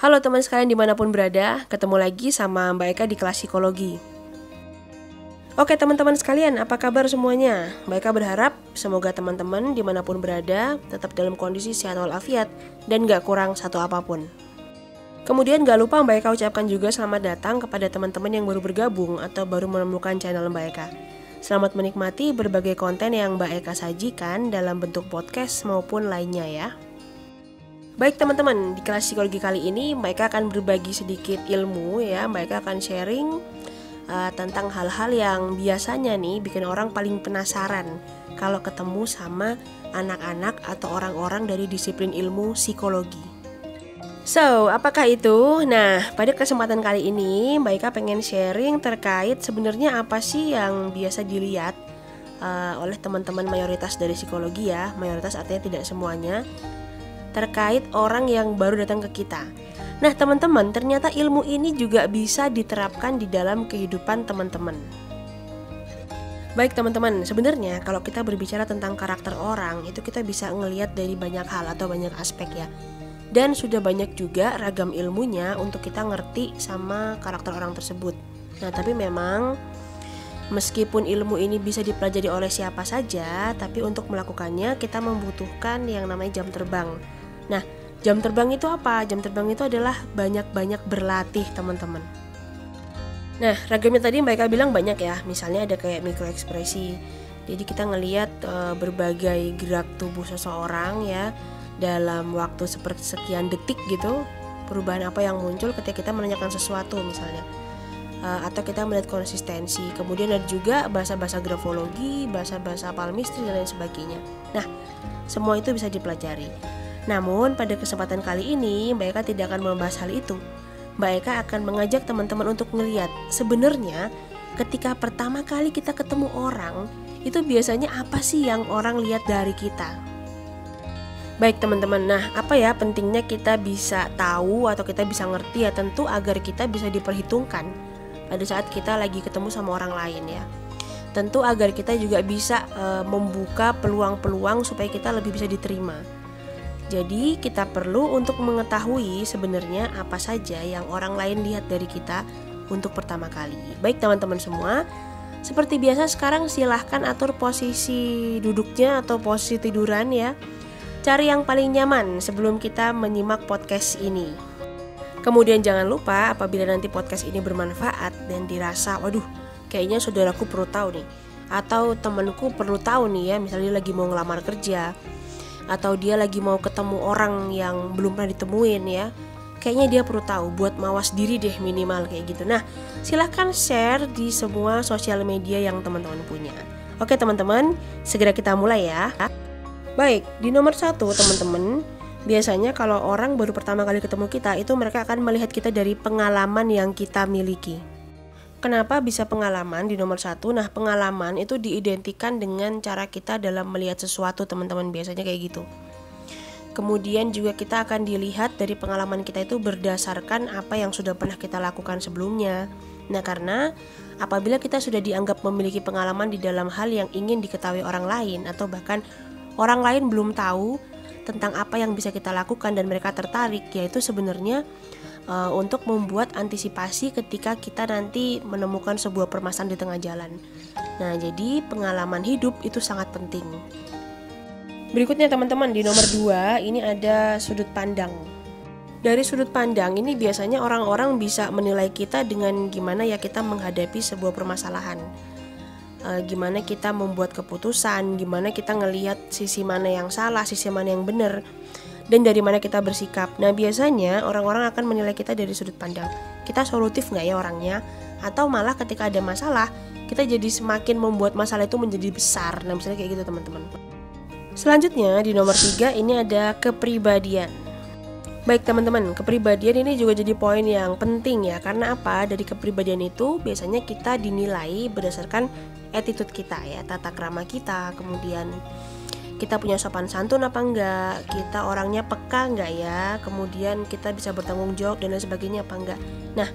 Halo teman sekalian dimanapun berada, ketemu lagi sama Mbak Eka di kelas psikologi. Oke teman-teman sekalian, apa kabar semuanya? Mbak Eka berharap semoga teman-teman dimanapun berada tetap dalam kondisi sehat walafiat dan gak kurang satu apapun. Kemudian gak lupa Mbak Eka ucapkan juga selamat datang kepada teman-teman yang baru bergabung atau baru menemukan channel Mbak Eka. Selamat menikmati berbagai konten yang Mbak Eka sajikan dalam bentuk podcast maupun lainnya ya. Baik teman-teman, di kelas psikologi kali ini Mbak Eka akan berbagi sedikit ilmu ya. Mbak Eka akan sharing tentang hal-hal yang biasanya nih bikin orang paling penasaran kalau ketemu sama anak-anak atau orang-orang dari disiplin ilmu psikologi. So, apakah itu? Nah, pada kesempatan kali ini Mbak Eka pengen sharing terkait sebenarnya apa sih yang biasa dilihat oleh teman-teman mayoritas dari psikologi ya. Mayoritas artinya tidak semuanya, terkait orang yang baru datang ke kita. Nah teman-teman, ternyata ilmu ini juga bisa diterapkan di dalam kehidupan teman-teman. Baik teman-teman, sebenarnya kalau kita berbicara tentang karakter orang, itu kita bisa ngelihat dari banyak hal atau banyak aspek ya. Dan sudah banyak juga ragam ilmunya untuk kita ngerti sama karakter orang tersebut. Nah tapi memang meskipun ilmu ini bisa dipelajari oleh siapa saja, tapi untuk melakukannya kita membutuhkan yang namanya jam terbang. Nah, jam terbang itu apa? Jam terbang itu adalah banyak-banyak berlatih teman-teman. Nah, ragamnya tadi Mbak Eka bilang banyak ya. Misalnya ada kayak mikroekspresi. Jadi kita ngelihat berbagai gerak tubuh seseorang ya dalam waktu seperti sekian detik gitu. Perubahan apa yang muncul ketika kita menanyakan sesuatu misalnya. Atau kita melihat konsistensi. Kemudian ada juga bahasa-bahasa grafologi, bahasa-bahasa palmistry dan lain sebagainya. Nah, semua itu bisa dipelajari. Namun pada kesempatan kali ini Mbak Eka tidak akan membahas hal itu. Mbak Eka akan mengajak teman-teman untuk melihat sebenarnya ketika pertama kali kita ketemu orang, itu biasanya apa sih yang orang lihat dari kita. Baik teman-teman, nah apa ya pentingnya kita bisa tahu atau kita bisa ngerti ya, tentu agar kita bisa diperhitungkan pada saat kita lagi ketemu sama orang lain ya. Tentu agar kita juga bisa membuka peluang-peluang supaya kita lebih bisa diterima. Jadi kita perlu untuk mengetahui sebenarnya apa saja yang orang lain lihat dari kita untuk pertama kali. Baik teman-teman semua, seperti biasa sekarang silahkan atur posisi duduknya atau posisi tiduran ya. Cari yang paling nyaman sebelum kita menyimak podcast ini. Kemudian jangan lupa apabila nanti podcast ini bermanfaat dan dirasa waduh kayaknya saudaraku perlu tahu nih, atau temanku perlu tahu nih ya, misalnya lagi mau ngelamar kerja atau dia lagi mau ketemu orang yang belum pernah ditemuin ya, kayaknya dia perlu tahu buat mawas diri deh minimal kayak gitu. Nah silahkan share di semua sosial media yang teman-teman punya. Oke teman-teman, segera kita mulai ya. Baik, di nomor 1 teman-teman, biasanya kalau orang baru pertama kali ketemu kita, itu mereka akan melihat kita dari pengalaman yang kita miliki. Kenapa bisa pengalaman di nomor 1? Nah pengalaman itu diidentikan dengan cara kita dalam melihat sesuatu teman-teman, biasanya kayak gitu. Kemudian juga kita akan dilihat dari pengalaman kita itu berdasarkan apa yang sudah pernah kita lakukan sebelumnya. Nah karena apabila kita sudah dianggap memiliki pengalaman di dalam hal yang ingin diketahui orang lain, atau bahkan orang lain belum tahu tentang apa yang bisa kita lakukan dan mereka tertarik, yaitu sebenarnya untuk membuat antisipasi ketika kita nanti menemukan sebuah permasalahan di tengah jalan. Nah jadi pengalaman hidup itu sangat penting. Berikutnya teman-teman, di nomor 2 ini ada sudut pandang. Dari sudut pandang ini biasanya orang-orang bisa menilai kita dengan gimana ya kita menghadapi sebuah permasalahan, gimana kita membuat keputusan, gimana kita ngelihat sisi mana yang salah, sisi mana yang benar, dan dari mana kita bersikap. Nah biasanya orang-orang akan menilai kita dari sudut pandang kita solutif nggak ya orangnya, atau malah ketika ada masalah kita jadi semakin membuat masalah itu menjadi besar. Nah misalnya kayak gitu teman-teman. Selanjutnya di nomor 3 ini ada kepribadian. Baik teman-teman, kepribadian ini juga jadi poin yang penting ya. Karena apa? Dari kepribadian itu biasanya kita dinilai berdasarkan attitude kita ya, tata krama kita, kemudian kita punya sopan santun apa enggak, kita orangnya peka enggak ya, kemudian kita bisa bertanggung jawab dan lain sebagainya apa enggak. Nah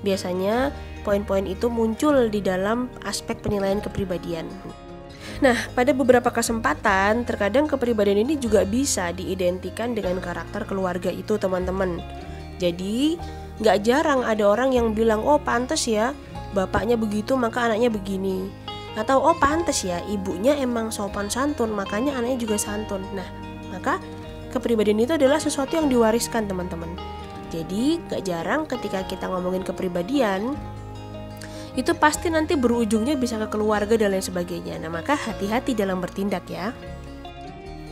biasanya poin-poin itu muncul di dalam aspek penilaian kepribadian. Nah, pada beberapa kesempatan, terkadang kepribadian ini juga bisa diidentikan dengan karakter keluarga itu, teman-teman. Jadi nggak jarang ada orang yang bilang, oh pantas ya bapaknya begitu maka anaknya begini. Atau oh pantas ya ibunya emang sopan santun makanya anaknya juga santun. Nah, maka kepribadian itu adalah sesuatu yang diwariskan teman-teman. Jadi gak jarang ketika kita ngomongin kepribadian, itu pasti nanti berujungnya bisa ke keluarga dan lain sebagainya. Nah, maka hati-hati dalam bertindak ya.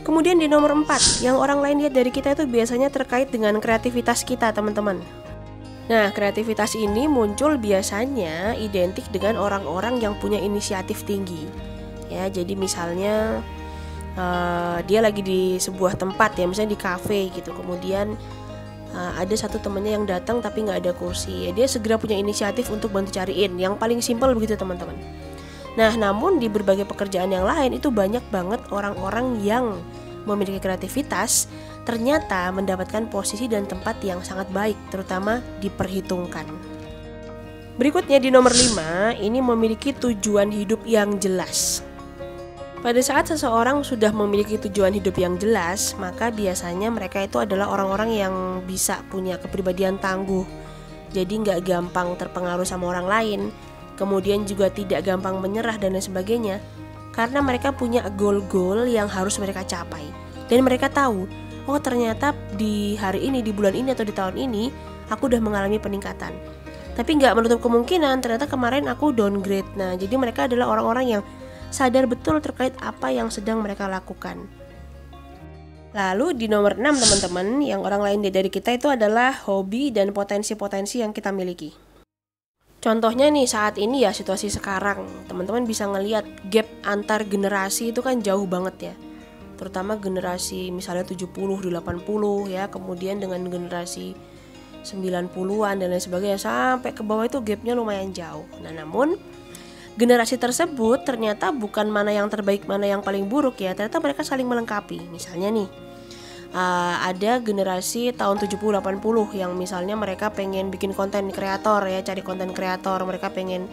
Kemudian di nomor 4, yang orang lain lihat dari kita itu biasanya terkait dengan kreativitas kita teman-teman. Nah, kreativitas ini muncul biasanya identik dengan orang-orang yang punya inisiatif tinggi. Ya, jadi misalnya dia lagi di sebuah tempat ya, misalnya di kafe gitu. Kemudian ada satu temennya yang datang tapi nggak ada kursi. Ya, dia segera punya inisiatif untuk bantu cariin. Yang paling simpel begitu teman-teman. Nah, namun di berbagai pekerjaan yang lain itu banyak banget orang-orang yang memiliki kreativitas ternyata mendapatkan posisi dan tempat yang sangat baik, terutama diperhitungkan. Berikutnya di nomor 5, ini memiliki tujuan hidup yang jelas. Pada saat seseorang sudah memiliki tujuan hidup yang jelas, maka biasanya mereka itu adalah orang-orang yang bisa punya kepribadian tangguh. Jadi nggak gampang terpengaruh sama orang lain, kemudian juga tidak gampang menyerah dan lain sebagainya, karena mereka punya goal-goal yang harus mereka capai. Dan mereka tahu, oh ternyata di hari ini, di bulan ini atau di tahun ini aku udah mengalami peningkatan. Tapi nggak menutup kemungkinan ternyata kemarin aku downgrade. Nah, jadi mereka adalah orang-orang yang sadar betul terkait apa yang sedang mereka lakukan. Lalu di nomor 6 teman-teman, yang orang lain dari kita itu adalah hobi dan potensi-potensi yang kita miliki. Contohnya nih saat ini ya, situasi sekarang, teman-teman bisa ngelihat gap antar generasi itu kan jauh banget ya. Terutama generasi misalnya 70, 80 ya, kemudian dengan generasi 90-an dan lain sebagainya sampai ke bawah itu gapnya lumayan jauh. Nah, namun generasi tersebut ternyata bukan mana yang terbaik, mana yang paling buruk ya, ternyata mereka saling melengkapi. Misalnya nih, ada generasi tahun 70-80 yang misalnya mereka pengen bikin konten kreator ya, cari konten kreator, mereka pengen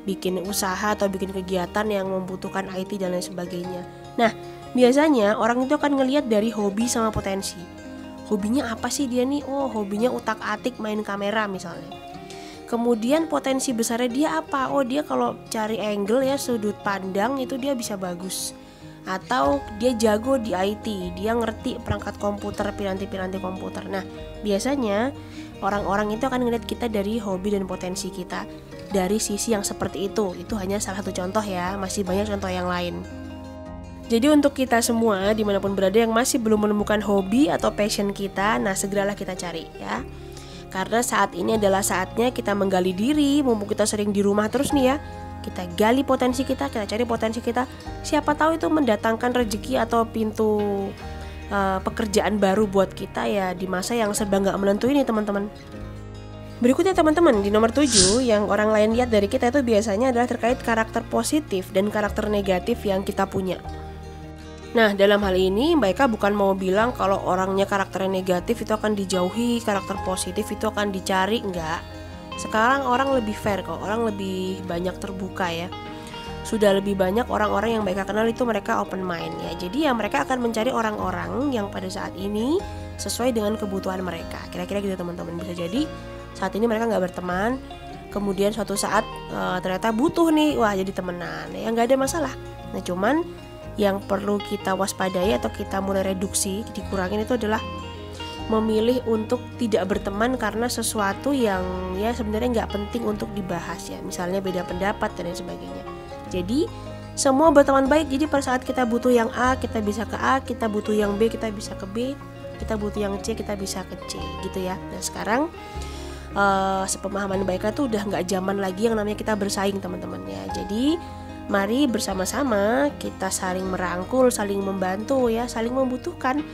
bikin usaha atau bikin kegiatan yang membutuhkan IT dan lain sebagainya. Nah, biasanya orang itu akan ngelihat dari hobi sama potensi. Hobinya apa sih dia nih? Oh, hobinya utak-atik main kamera misalnya. Kemudian potensi besarnya dia apa? Oh, dia kalau cari angle ya, sudut pandang itu dia bisa bagus. Atau dia jago di IT, dia ngerti perangkat komputer, piranti-piranti komputer. Nah, biasanya orang-orang itu akan ngelihat kita dari hobi dan potensi kita dari sisi yang seperti itu. Itu hanya salah satu contoh ya, masih banyak contoh yang lain. Jadi untuk kita semua dimanapun berada yang masih belum menemukan hobi atau passion kita, nah segeralah kita cari ya. Karena saat ini adalah saatnya kita menggali diri, mumpung kita sering di rumah terus nih ya. Kita gali potensi kita cari potensi kita. Siapa tahu itu mendatangkan rezeki atau pintu pekerjaan baru buat kita ya di masa yang serba nggak menentu ini teman-teman. Berikutnya teman-teman, di nomor 7 yang orang lain lihat dari kita itu biasanya adalah terkait karakter positif dan karakter negatif yang kita punya. Nah, dalam hal ini Mbak Eka bukan mau bilang kalau orangnya karakternya negatif itu akan dijauhi, karakter positif itu akan dicari, enggak. Sekarang orang lebih fair kok, orang lebih banyak terbuka ya. Sudah lebih banyak orang-orang yang Mbak Eka kenal itu mereka open mind ya. Jadi ya mereka akan mencari orang-orang yang pada saat ini sesuai dengan kebutuhan mereka. Kira-kira gitu teman-teman. Bisa jadi saat ini mereka nggak berteman, kemudian suatu saat ternyata butuh nih, wah jadi temenan. Ya nggak ada masalah. Nah, cuman yang perlu kita waspadai atau kita mulai reduksi, dikurangin itu adalah memilih untuk tidak berteman karena sesuatu yang ya sebenarnya nggak penting untuk dibahas ya, misalnya beda pendapat dan lain sebagainya. Jadi semua berteman baik, jadi pada saat kita butuh yang A kita bisa ke A, kita butuh yang B kita bisa ke B, kita butuh yang C kita bisa ke C gitu ya. Nah sekarang sepemahaman baiknya tuh udah nggak zaman lagi yang namanya kita bersaing teman-teman ya. Jadi mari bersama-sama kita saling merangkul, saling membantu ya, saling membutuhkan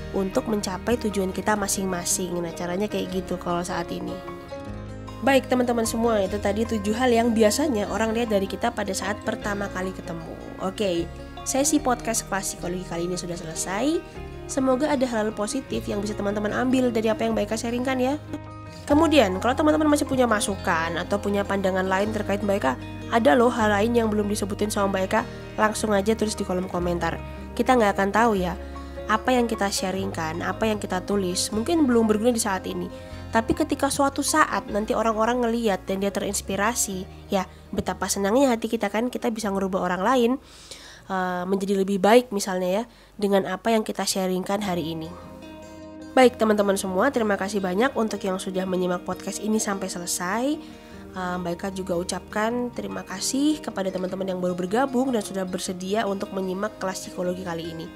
untuk mencapai tujuan kita masing-masing. Nah caranya kayak gitu kalau saat ini. Baik teman-teman semua, itu tadi 7 hal yang biasanya orang lihat dari kita pada saat pertama kali ketemu. Oke, sesi podcast Kelas Psikologi kali ini sudah selesai. Semoga ada hal positif yang bisa teman-teman ambil dari apa yang Mbak Eka sharingkan ya. Kemudian, kalau teman-teman masih punya masukan atau punya pandangan lain terkait Mbak Eka, ada loh hal lain yang belum disebutin sama Mbak Eka, langsung aja tulis di kolom komentar. Kita nggak akan tahu ya, apa yang kita sharingkan, apa yang kita tulis, mungkin belum berguna di saat ini. Tapi ketika suatu saat nanti orang-orang ngeliat dan dia terinspirasi, ya betapa senangnya hati kita kan, kita bisa ngerubah orang lain menjadi lebih baik misalnya ya, dengan apa yang kita sharingkan hari ini. Baik teman-teman semua, terima kasih banyak untuk yang sudah menyimak podcast ini sampai selesai. Mbak Eka juga ucapkan terima kasih kepada teman-teman yang baru bergabung dan sudah bersedia untuk menyimak kelas psikologi kali ini.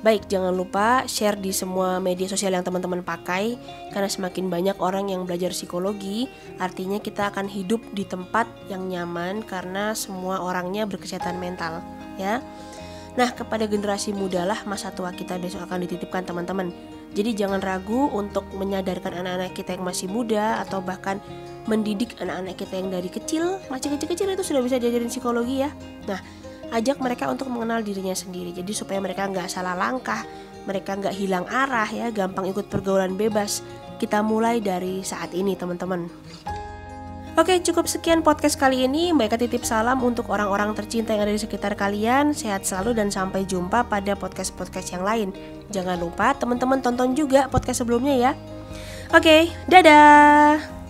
Baik, jangan lupa share di semua media sosial yang teman-teman pakai, karena semakin banyak orang yang belajar psikologi, artinya kita akan hidup di tempat yang nyaman karena semua orangnya berkesehatan mental, ya. Nah, kepada generasi muda lah masa tua kita besok akan dititipkan teman-teman. Jadi jangan ragu untuk menyadarkan anak-anak kita yang masih muda atau bahkan mendidik anak-anak kita yang dari kecil, masih kecil-kecil itu sudah bisa diajarin psikologi ya. Nah, ajak mereka untuk mengenal dirinya sendiri, jadi supaya mereka nggak salah langkah, mereka nggak hilang arah ya, gampang ikut pergaulan bebas. Kita mulai dari saat ini teman-teman. Oke, cukup sekian podcast kali ini. Mbak Eka titip salam untuk orang-orang tercinta yang ada di sekitar kalian. Sehat selalu dan sampai jumpa pada podcast-podcast yang lain. Jangan lupa teman-teman tonton juga podcast sebelumnya ya. Oke, dadah.